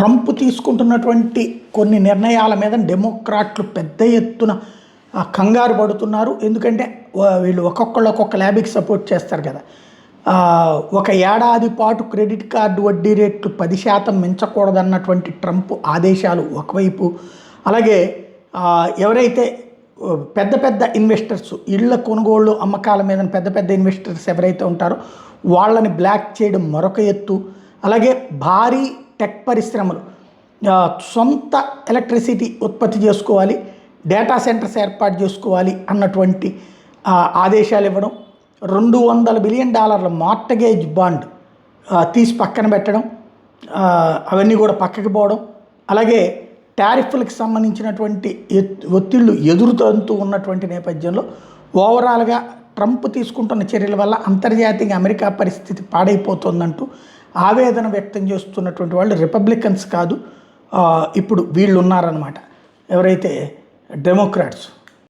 Trump తీసుకుంటున్నటువంటి కొన్ని నిర్ణయాల మీద డెమోక్రాట్లు పెద్ద ఎత్తున కంగారు పడుతున్నారు. ఎందుకంటే వీళ్ళు ఒక్కొక్కళ్ళు ఒక్కొక్క ల్యాబ్కి సపోర్ట్ చేస్తారు కదా. ఒక ఏడాది పాటు క్రెడిట్ కార్డు వడ్డీ రేట్లు 10% మించకూడదన్నటువంటి ట్రంప్ ఆదేశాలు ఒకవైపు, అలాగే ఎవరైతే పెద్ద పెద్ద ఇన్వెస్టర్స్ ఇళ్ల కొనుగోళ్ళు అమ్మకాల మీద పెద్ద పెద్ద ఇన్వెస్టర్స్ ఎవరైతే ఉంటారో వాళ్ళని బ్లాక్ చేయడం మరొక ఎత్తు, అలాగే భారీ టెక్ పరిశ్రమలు సొంత ఎలక్ట్రిసిటీ ఉత్పత్తి చేసుకోవాలి, డేటా సెంటర్స్ ఏర్పాటు చేసుకోవాలి అన్నటువంటి ఆదేశాలు ఇవ్వడం, $200 బిలియన్ మార్టగేజ్ బాండ్ తీసి పక్కన పెట్టడం, అవన్నీ కూడా పక్కకి పోవడం, అలాగే టారిఫ్లకు సంబంధించినటువంటి ఒత్తిళ్లు ఎదురుతంతూ ఉన్నటువంటి నేపథ్యంలో ఓవరాల్గా ట్రంప్ తీసుకుంటున్న చర్యల వల్ల అంతర్జాతీయంగా అమెరికా పరిస్థితి పాడైపోతుందంటూ ఆవేదన వ్యక్తం చేస్తున్నటువంటి వాళ్ళు రిపబ్లికన్స్ కాదు, ఇప్పుడు వీళ్ళు ఉన్నారన్నమాట, ఎవరైతే డెమోక్రాట్స్.